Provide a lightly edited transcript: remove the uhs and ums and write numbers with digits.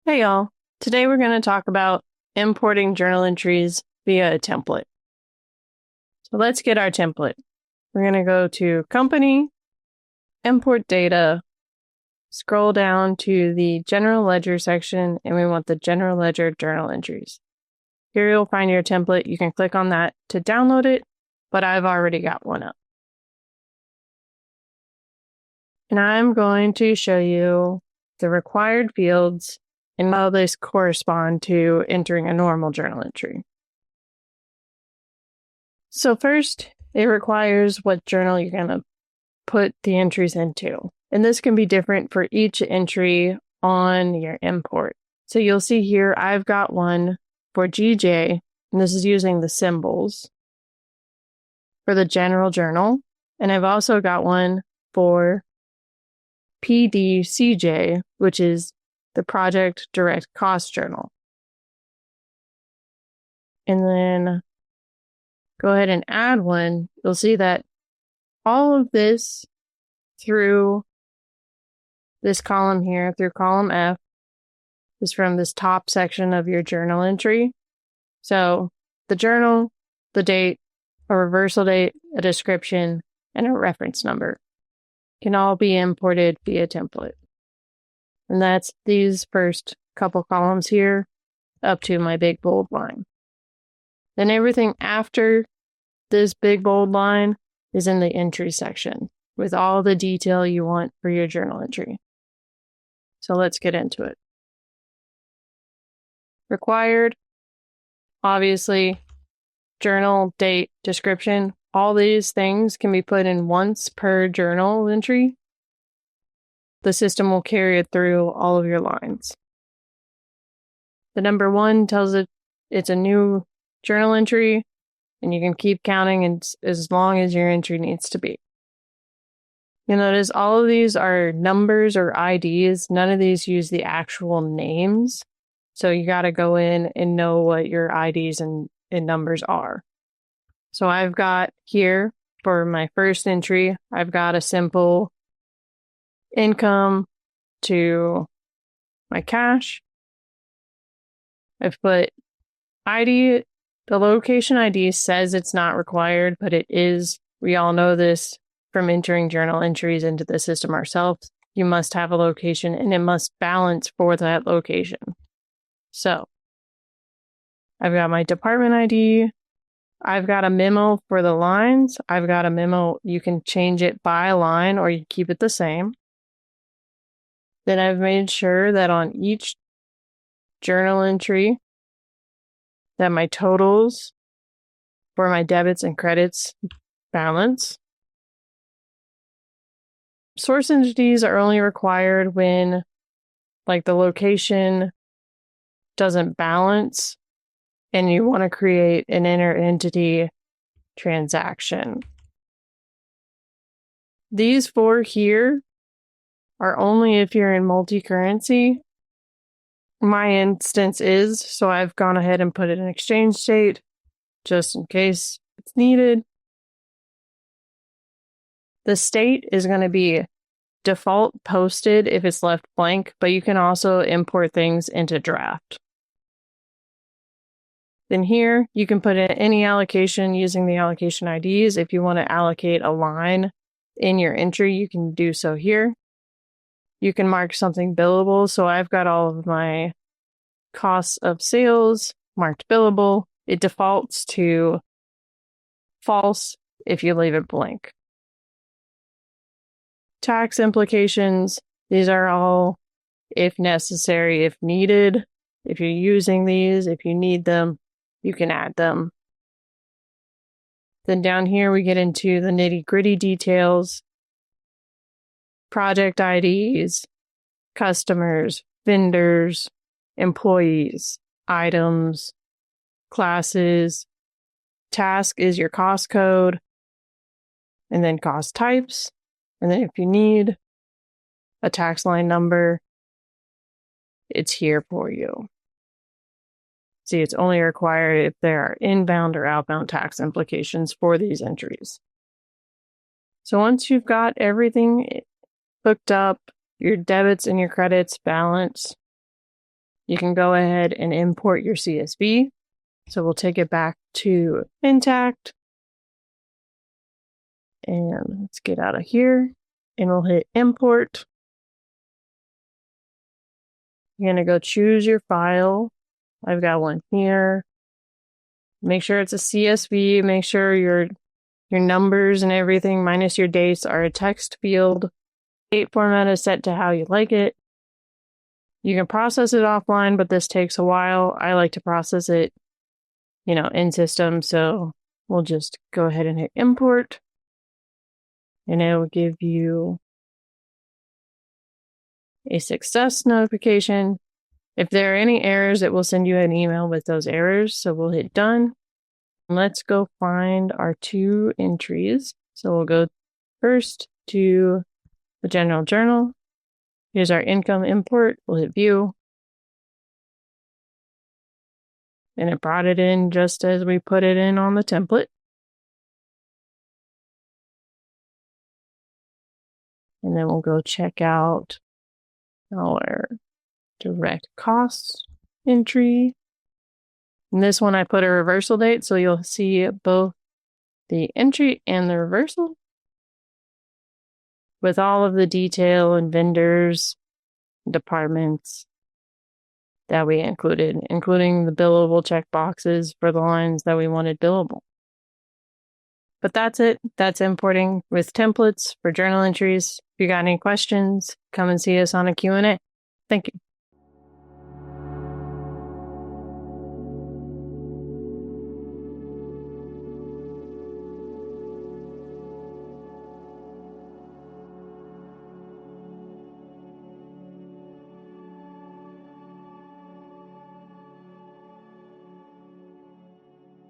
Hey y'all, today we're going to talk about importing journal entries via a template. So let's get our template. We're going to go to Company, Import Data, scroll down to the General Ledger section, and we want the General Ledger journal entries. Here you'll find your template. You can click on that to download it, but I've already got one up. And I'm going to show you the required fields and how this correspond to entering a normal journal entry. So first, it requires what journal you're going to put the entries into. And this can be different for each entry on your import. So you'll see here, I've got one for GJ, and this is using the symbols for the general journal. And I've also got one for PDCJ, which is the project direct cost journal. And then go ahead and add one. You'll see that all of this through this column here, through column F, is from this top section of your journal entry. So the journal, the date, a reversal date, a description, and a reference number can all be imported via template. And that's these first couple columns here up to my big bold line. Then everything after this big bold line is in the entry section with all the detail you want for your journal entry. So let's get into it. Required, obviously, journal, date, description. All these things can be put in once per journal entry. The system will carry it through all of your lines. The number 1 tells it it's a new journal entry, and you can keep counting as long as your entry needs to be. You'll notice all of these are numbers or IDs. None of these use the actual names. So you got to go in and know what your IDs and numbers are. So I've got here for my first entry, I've got a simple income to my cash. I've put ID. The location ID says it's not required, but it is. We all know this from entering journal entries into the system ourselves. You must have a location and it must balance for that location. So I've got my department ID. I've got a memo for the lines. I've got a memo. You can change it by line or you keep it the same. Then I've made sure that on each journal entry that my totals for my debits and credits balance. Source entities are only required when, like, the location doesn't balance and you want to create an inter-entity transaction. These 4 here are only if you're in multi-currency. My instance is, so I've gone ahead and put it in exchange state just in case it's needed. The state is going to be default posted if it's left blank, but you can also import things into draft. Then here, you can put in any allocation using the allocation IDs. If you want to allocate a line in your entry, you can do so here. You can mark something billable. So I've got all of my costs of sales marked billable. It defaults to false if you leave it blank. Tax implications, these are all if necessary, if needed. If you're using these, if you need them, you can add them. Then down here we get into the nitty-gritty details. Project IDs, customers, vendors, employees, items, classes. Task is your cost code, and then cost types. And then if you need a tax line number, it's here for you. See, it's only required if there are inbound or outbound tax implications for these entries. So once you've got everything hooked up, your debits and your credits balance, you can go ahead and import your CSV. So we'll take it back to Intacct. And let's get out of here. And we'll hit import. You're going to go choose your file. I've got one here. Make sure it's a CSV. Make sure your numbers and everything minus your dates are a text field. Date format is set to how you like it. You can process it offline, but this takes a while. I like to process it, in system. So we'll just go ahead and hit import. And it will give you a success notification. If there are any errors, it will send you an email with those errors. So we'll hit done. Let's go find our 2 entries. So we'll go first to the general journal. Here's our income import. We'll hit view. And it brought it in just as we put it in on the template. And then we'll go check out our direct costs entry. In this one, I put a reversal date, so you'll see both the entry and the reversal with all of the detail and vendors, departments that we included, including the billable checkboxes for the lines that we wanted billable. But that's it. That's importing with templates for journal entries. If you got any questions, come and see us on a Q&A. Thank you.